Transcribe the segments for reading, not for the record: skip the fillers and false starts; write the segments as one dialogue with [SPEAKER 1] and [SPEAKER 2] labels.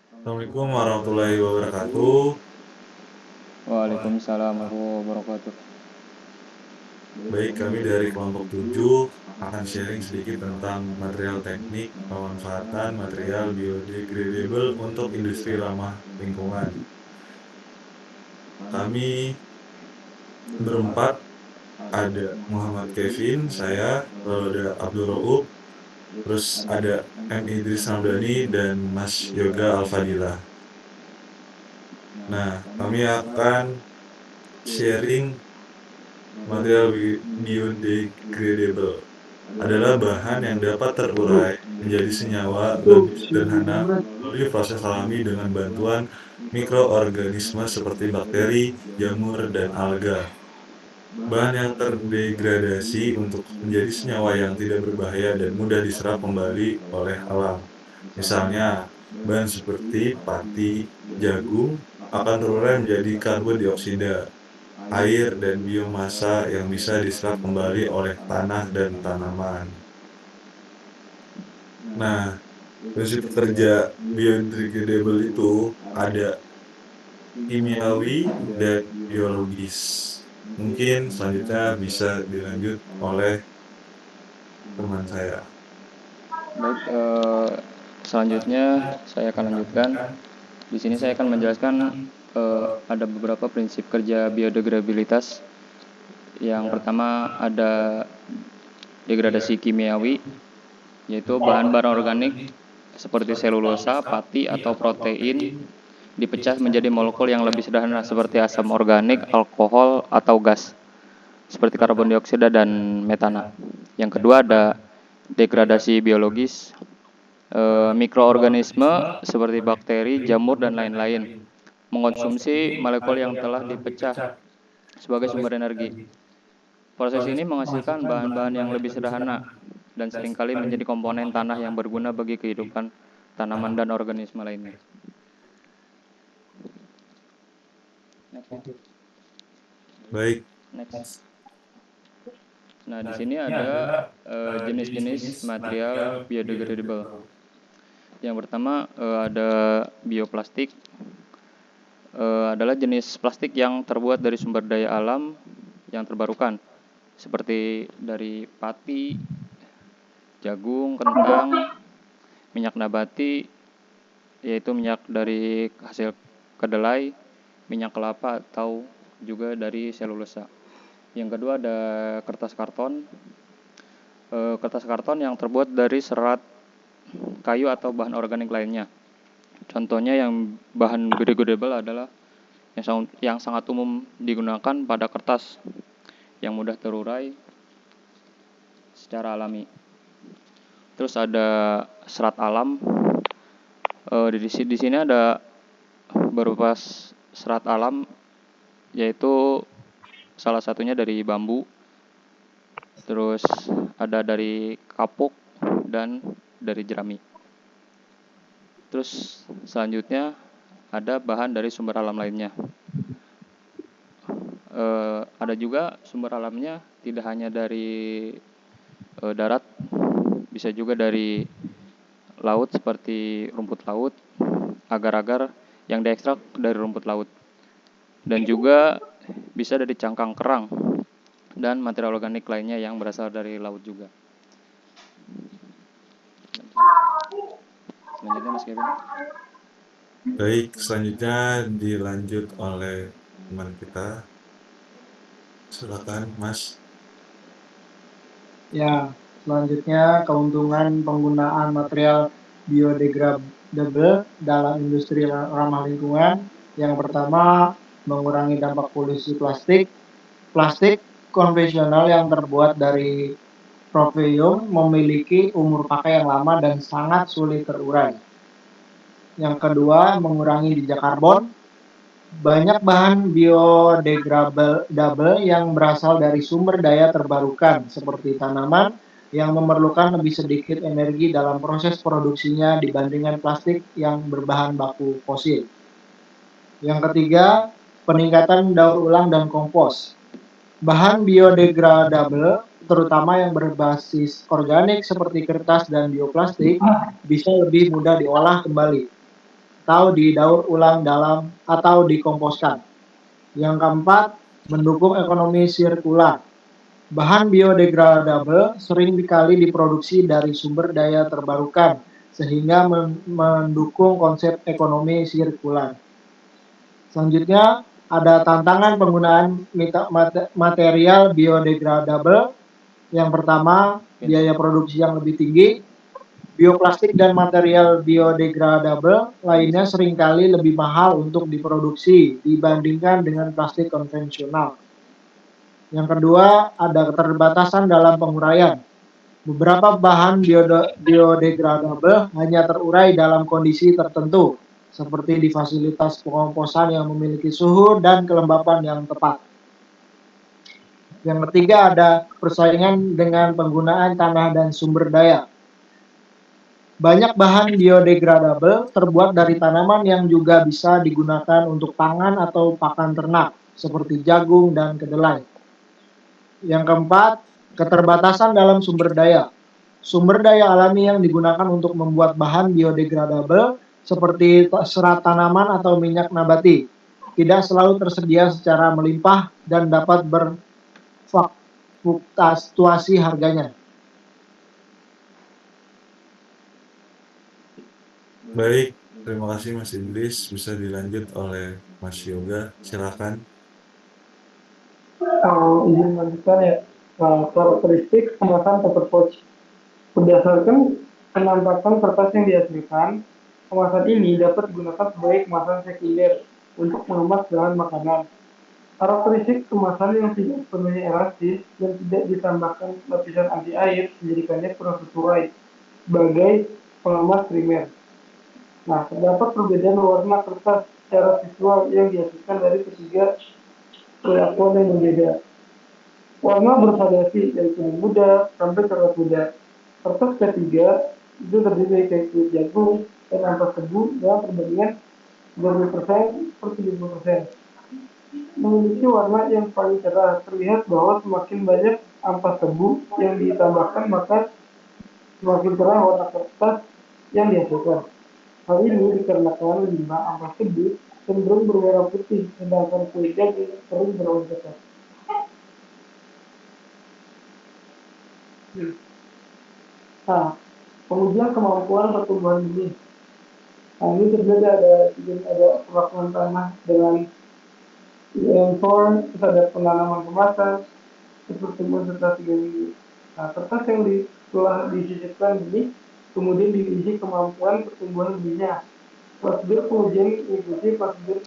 [SPEAKER 1] Assalamualaikum warahmatullahi wabarakatuh.
[SPEAKER 2] Waalaikumsalam warahmatullahi wabarakatuh.
[SPEAKER 1] Baik, kami dari kelompok 7 akan sharing sedikit tentang material teknik pemanfaatan material biodegradable untuk industri ramah lingkungan. Kami berempat, ada Muhammad Kevin, saya, lalu ada Abdul Rauf, terus ada M. Idris Ramdhani, dan Mas Yoga Alfadila. Nah, kami akan sharing material biodegradable adalah bahan yang dapat terurai menjadi senyawa lebih sederhana melalui proses alami dengan bantuan mikroorganisme seperti bakteri, jamur, dan alga. Bahan yang terdegradasi untuk menjadi senyawa yang tidak berbahaya dan mudah diserap kembali oleh alam. Misalnya, bahan seperti pati, jagung akan terurai menjadi karbon dioksida, air, dan biomasa yang bisa diserap kembali oleh tanah dan tanaman. Nah, prinsip kerja biodegradable itu ada kimiawi dan biologis. Mungkin selanjutnya bisa dilanjut oleh teman saya.
[SPEAKER 2] Baik, selanjutnya saya akan lanjutkan. Di sini saya akan menjelaskan ada beberapa prinsip kerja biodegradabilitas. Yang pertama ada degradasi kimiawi, yaitu bahan-bahan organik seperti selulosa, pati, atau protein dipecah menjadi molekul yang lebih sederhana seperti asam organik, alkohol, atau gas seperti karbon dioksida dan metana. Yang kedua ada degradasi biologis, mikroorganisme seperti bakteri, jamur, dan lain-lain mengonsumsi molekul yang telah dipecah sebagai sumber energi. Proses ini menghasilkan bahan-bahan yang lebih sederhana dan seringkali menjadi komponen tanah yang berguna bagi kehidupan tanaman dan organisme lainnya. Next ya.
[SPEAKER 1] Baik,
[SPEAKER 2] Next. Nah, di sini ada jenis-jenis material biodegradable. Yang pertama ada bioplastik. Adalah jenis plastik yang terbuat dari sumber daya alam yang terbarukan, seperti dari pati, jagung, kentang, minyak nabati, yaitu minyak dari hasil kedelai, minyak kelapa, atau juga dari selulosa. Yang kedua ada kertas karton. Kertas karton yang terbuat dari serat kayu atau bahan organik lainnya. Contohnya yang bahan biodegradable adalah yang sangat umum digunakan pada kertas yang mudah terurai secara alami. Terus ada serat alam. Di sini ada berupa serat alam, yaitu salah satunya dari bambu. Terus ada dari kapuk dan dari jerami. Terus selanjutnya ada bahan dari sumber alam lainnya. Ada juga sumber alamnya tidak hanya dari darat, bisa juga dari laut seperti rumput laut, agar-agar yang diekstrak dari rumput laut, dan juga bisa dari cangkang kerang dan material organik lainnya yang berasal dari laut juga. Selanjutnya Mas Kevin.
[SPEAKER 1] baik, selanjutnya dilanjut oleh teman kita. Silakan, Mas.
[SPEAKER 3] Ya, selanjutnya keuntungan penggunaan material biodegradable dalam industri ramah lingkungan. Yang pertama, mengurangi dampak polusi plastik. Plastik konvensional yang terbuat dari petroleum memiliki umur pakai yang lama dan sangat sulit terurai. Yang kedua, mengurangi jejak karbon. Banyak bahan biodegradable yang berasal dari sumber daya terbarukan seperti tanaman yang memerlukan lebih sedikit energi dalam proses produksinya dibandingkan plastik yang berbahan baku fosil. Yang ketiga, peningkatan daur ulang dan kompos. Bahan biodegradable, terutama yang berbasis organik seperti kertas dan bioplastik, bisa lebih mudah diolah kembali. atau didaur ulang atau dikomposkan. Yang keempat, mendukung ekonomi sirkular. Bahan biodegradable sering kali diproduksi dari sumber daya terbarukan, sehingga mendukung konsep ekonomi sirkular. Selanjutnya, ada tantangan penggunaan material biodegradable. Yang pertama, biaya produksi yang lebih tinggi. Bioplastik dan material biodegradable lainnya seringkali lebih mahal untuk diproduksi dibandingkan dengan plastik konvensional. Yang kedua, ada keterbatasan dalam penguraian. Beberapa bahan biodegradable hanya terurai dalam kondisi tertentu, seperti di fasilitas pengomposan yang memiliki suhu dan kelembapan yang tepat. Yang ketiga, ada persaingan dengan penggunaan tanah dan sumber daya. Banyak bahan biodegradable terbuat dari tanaman yang juga bisa digunakan untuk pangan atau pakan ternak, seperti jagung dan kedelai. Yang keempat, keterbatasan dalam sumber daya. Sumber daya alami yang digunakan untuk membuat bahan biodegradable, seperti serat tanaman atau minyak nabati, tidak selalu tersedia secara melimpah dan dapat berfluktuasi harganya.
[SPEAKER 1] Baik, terima kasih Mas Idris. Bisa dilanjut oleh Mas Yoga. Silakan.
[SPEAKER 4] Izin melanjutkan ya. Karakteristik kemasan paper pouch. Berdasarkan penampakan kertas yang dihasilkan, kemasan ini dapat digunakan sebagai kemasan sekunder untuk mengemas bahan makanan. Karakteristik kemasan yang tidak sepenuhnya elastis dan tidak ditambahkan lapisan anti air menjadikannya kurang sesuai sebagai pengemas primer. Nah, terdapat perbedaan warna kertas secara visual yang dihasilkan dari ketiga perilakuan yang berbeda. Warna bervariasi dari kuning muda sampai coklat muda. Kertas ketiga itu terdiri dari kulit jagung dan ampas tebu dengan perbandingan 20% per 70%. Memiliki warna yang paling cerah, terlihat bahwa semakin banyak ampas tebu yang ditambahkan maka semakin cerah warna kertas yang dihasilkan. Hal ini dikarenakan limbah ampas tebu cenderung berwarna putih, sedangkan kulit jagung sering berwarna coklat. Nah, pengujian kemampuan pertumbuhan benih. Nah, ini terjadi ada perlakuan tanah dengan IM4, terus ada penanaman kemasan, pertumbuhan serta 3 minggu. Nah, kertas yang telah disisipkan benih, kemudian diuji kemampuan pertumbuhan benihnya. Prosedur pengujian mengikuti prosedur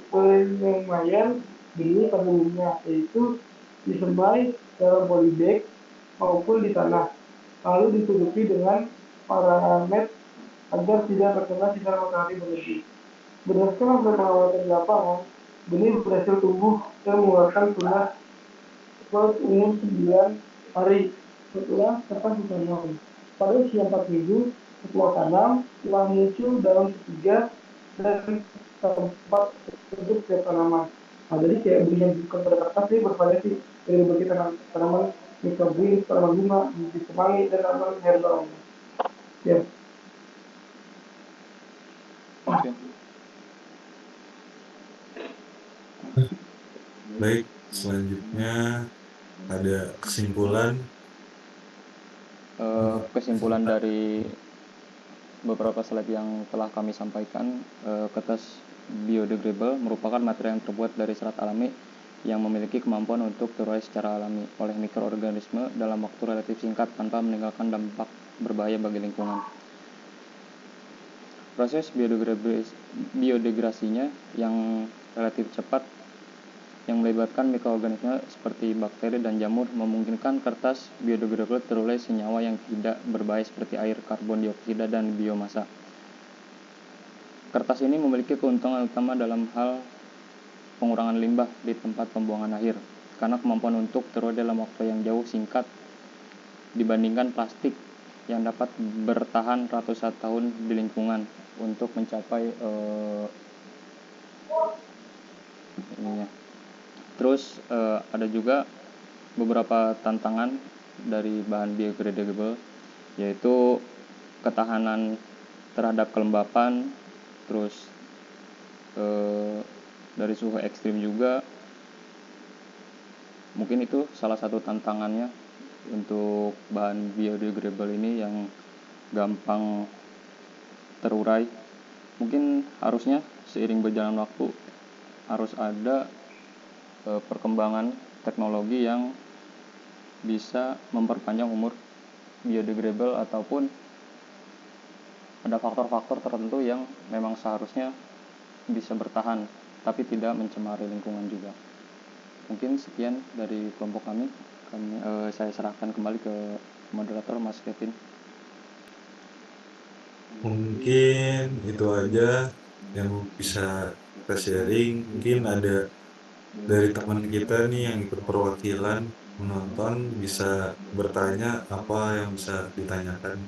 [SPEAKER 4] penyemaian benih pada umumnya, yaitu disemai dalam polybag maupun di tanah, lalu ditutupi dengan paramet agar tidak terkena sinar matahari berlebih. Berdasarkan hasil pengamatan di lapangan, benih berhasil tumbuh dan mengeluarkan tunas umur 9 hari setelah kertas ditanam. Pada usia 4 minggu setelah tanam, telah muncul daun ketiga dan keempat untuk setiap tanaman. Nah, jadi kayak benih yang bukan pada kertas ini bervariasi dari berbagai tanaman mikrogreen, tanaman bunga, biji kemangi, dan tanaman herbal. Ya.
[SPEAKER 2] Oke.
[SPEAKER 1] Baik, selanjutnya ada kesimpulan.
[SPEAKER 2] Kesimpulan dari beberapa slide yang telah kami sampaikan, kertas biodegradable merupakan material yang terbuat dari serat alami yang memiliki kemampuan untuk terurai secara alami oleh mikroorganisme dalam waktu relatif singkat tanpa meninggalkan dampak berbahaya bagi lingkungan. Proses biodegradasinya yang relatif cepat yang melibatkan mikroorganisme seperti bakteri dan jamur memungkinkan kertas biodegradable terurai senyawa yang tidak berbahaya seperti air, karbon dioksida, dan biomasa. Kertas ini memiliki keuntungan utama dalam hal pengurangan limbah di tempat pembuangan akhir, karena kemampuan untuk terurai dalam waktu yang jauh singkat dibandingkan plastik yang dapat bertahan ratusan tahun di lingkungan untuk mencapai Terus ada juga beberapa tantangan dari bahan biodegradable, yaitu ketahanan terhadap kelembapan, terus dari suhu ekstrim juga. Mungkin itu salah satu tantangannya untuk bahan biodegradable ini yang gampang terurai. Mungkin harusnya seiring berjalan waktu harus ada perkembangan teknologi yang bisa memperpanjang umur biodegradable, ataupun ada faktor-faktor tertentu yang memang seharusnya bisa bertahan tapi tidak mencemari lingkungan juga. Mungkin sekian dari kelompok kami. Saya serahkan kembali ke moderator Mas Kevin.
[SPEAKER 1] Mungkin itu aja yang bisa kita sharing. Mungkin ada dari teman kita nih yang ikut perwakilan menonton bisa bertanya apa yang bisa ditanyakan.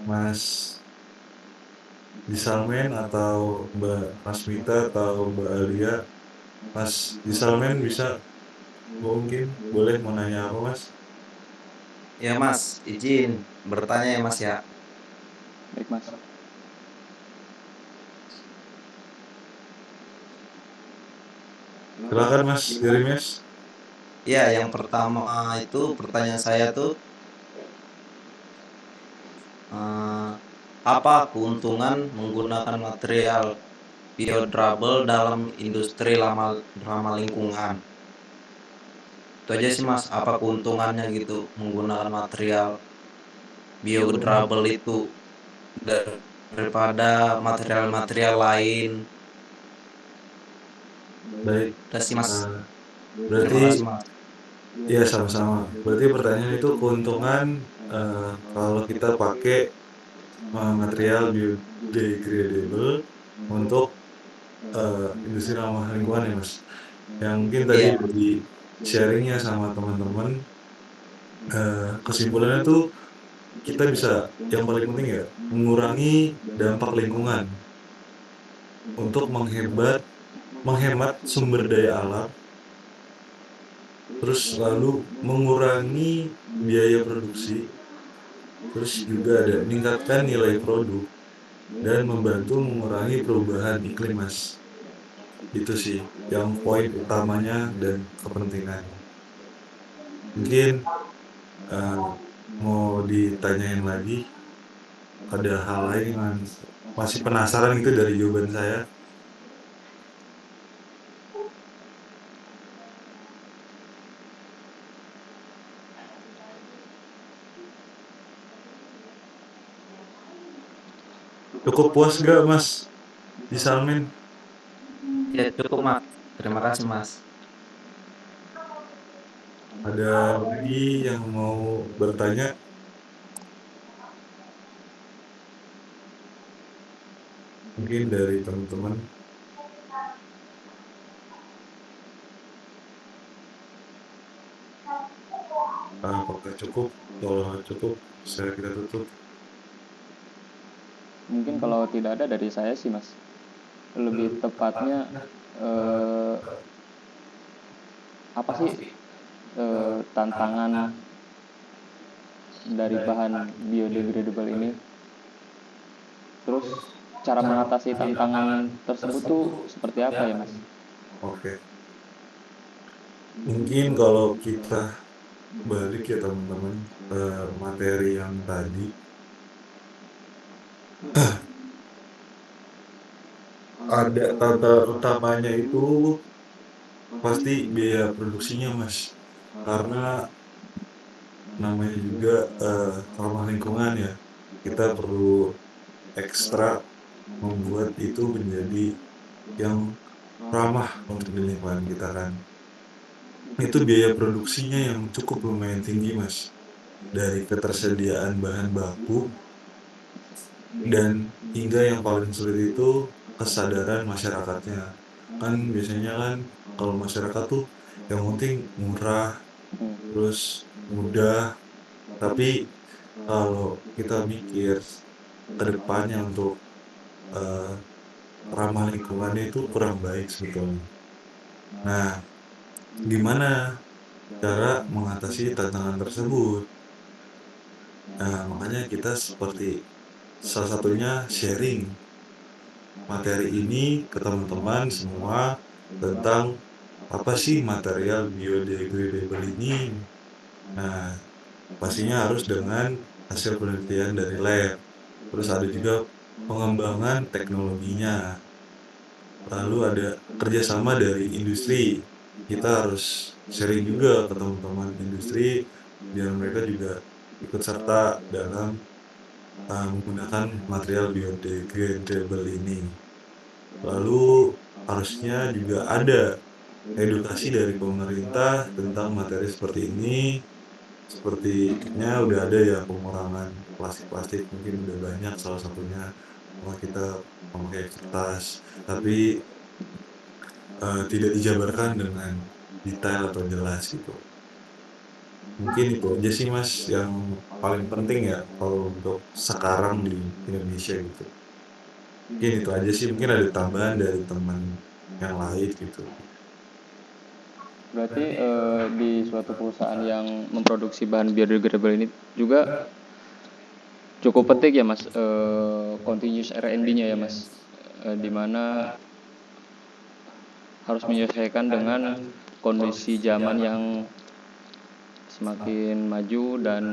[SPEAKER 1] Mas Disalmen atau Mbak Rasmita atau Mbak Alia. Mas Disalmen bisa mungkin boleh mau nanya apa Mas?
[SPEAKER 5] Ya Mas, izin bertanya ya Mas ya.
[SPEAKER 2] Baik Mas.
[SPEAKER 1] Silakan Mas Dirimes.
[SPEAKER 5] Ya, yang pertama itu pertanyaan saya tuh apa keuntungan menggunakan material biodegradable dalam industri ramah lingkungan? Itu aja sih Mas, apa keuntungannya gitu menggunakan material biodegradable itu daripada material-material lain.
[SPEAKER 1] Baik,
[SPEAKER 5] Udah sih Mas.
[SPEAKER 1] berarti
[SPEAKER 5] Terima kasih Mas.
[SPEAKER 1] ya sama-sama. Berarti pertanyaan itu keuntungan kalau kita pakai material biodegradable untuk industri ramah lingkungan ya Mas. Yang mungkin tadi
[SPEAKER 5] Iya,
[SPEAKER 1] dari sharingnya sama teman-teman, kesimpulannya tuh kita bisa yang paling penting ya mengurangi dampak lingkungan untuk menghemat sumber daya alam, terus lalu mengurangi biaya produksi, terus juga ada meningkatkan nilai produk dan membantu mengurangi perubahan iklim Mas. Itu sih yang poin utamanya dan kepentingannya. Mungkin eh, mau ditanyain lagi, ada hal lain yang masih penasaran gitu dari jawaban saya. Cukup puas gak Mas Disalmin?
[SPEAKER 5] ya cukup Mas. Terima kasih Mas.
[SPEAKER 1] Ada lagi yang mau bertanya? Mungkin dari teman-teman. Apakah cukup? Kalau cukup, kita tutup.
[SPEAKER 2] Mungkin kalau tidak ada dari saya sih Mas. Lebih tepatnya apa sih tantangan dari bahan biodegradable ini? Terus cara mengatasi tantangan tersebut tuh seperti apa ya Mas?
[SPEAKER 1] Oke. Mungkin kalau kita balik ya teman-teman ke materi yang tadi, ada tantangan utamanya itu pasti biaya produksinya Mas. Karena namanya juga ramah lingkungan ya. Kita perlu ekstra membuat itu menjadi yang ramah untuk lingkungan kita kan. Itu biaya produksinya yang cukup lumayan tinggi Mas. Dari ketersediaan bahan baku dan hingga yang paling sulit itu kesadaran masyarakatnya. Kan biasanya kan kalau masyarakat tuh yang penting murah, terus mudah, tapi kalau kita mikir ke depannya untuk eh, ramah lingkungannya itu kurang baik sebetulnya. Nah, gimana cara mengatasi tantangan tersebut. Nah, makanya kita seperti salah satunya sharing materi ini ke teman-teman semua tentang apa sih material biodegradable ini. Nah, pastinya harus dengan hasil penelitian dari lab. Terus ada juga pengembangan teknologinya. Lalu ada kerjasama dari industri. Kita harus sharing juga ke teman-teman industri biar mereka juga ikut serta dalam menggunakan material biodegradable ini. Lalu harusnya juga ada edukasi dari pemerintah tentang materi seperti ini. Sepertinya udah ada ya pengurangan plastik-plastik, mungkin udah banyak salah satunya bahwa kita memakai kertas, tapi tidak dijabarkan dengan detail atau jelas gitu. Mungkin itu aja sih Mas yang paling penting ya kalau untuk sekarang di Indonesia gitu. Mungkin itu aja sih, mungkin ada tambahan dari teman yang lain gitu.
[SPEAKER 2] Berarti di suatu perusahaan yang memproduksi bahan biodegradable ini juga cukup penting ya Mas, continuous R&D-nya ya Mas, di mana harus menyesuaikan dengan kondisi zaman yang semakin maju dan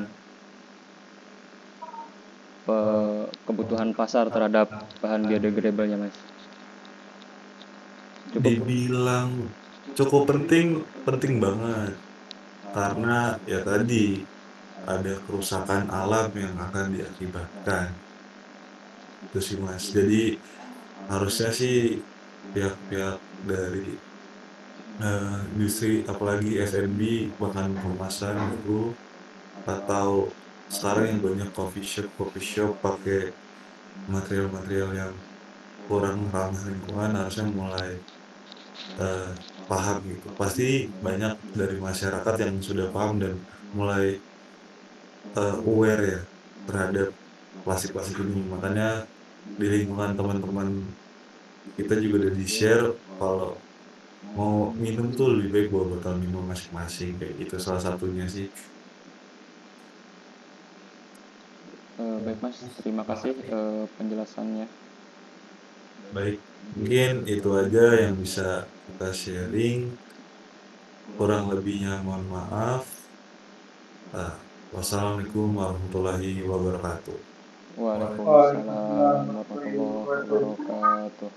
[SPEAKER 2] kebutuhan pasar terhadap bahan biodegradable-nya Mas. Cukup.
[SPEAKER 1] Dibilang cukup penting, penting banget. Karena ya tadi ada kerusakan alam yang akan diakibatkan. Itu sih Mas. Jadi harusnya sih pihak-pihak dari industri apalagi F&B bahkan kemasan gitu atau sekarang yang banyak coffee shop pakai material-material yang kurang ramah lingkungan harusnya mulai eh, paham gitu. Pasti banyak dari masyarakat yang sudah paham dan mulai aware ya terhadap plastik-plastik ini. Makanya di lingkungan teman-teman kita juga udah di-share kalau mau minum tuh lebih baik bawa botol minum masing-masing kayak gitu salah satunya sih.
[SPEAKER 2] Baik Mas, terima kasih penjelasannya.
[SPEAKER 1] Baik, mungkin itu aja yang bisa kita sharing. Kurang lebihnya mohon maaf. Nah, wassalamualaikum warahmatullahi wabarakatuh.
[SPEAKER 2] Waalaikumsalam
[SPEAKER 4] Waalaikumsalam warahmatullahi
[SPEAKER 2] warahmatullahi
[SPEAKER 4] wabarakatuh.
[SPEAKER 2] wabarakatuh.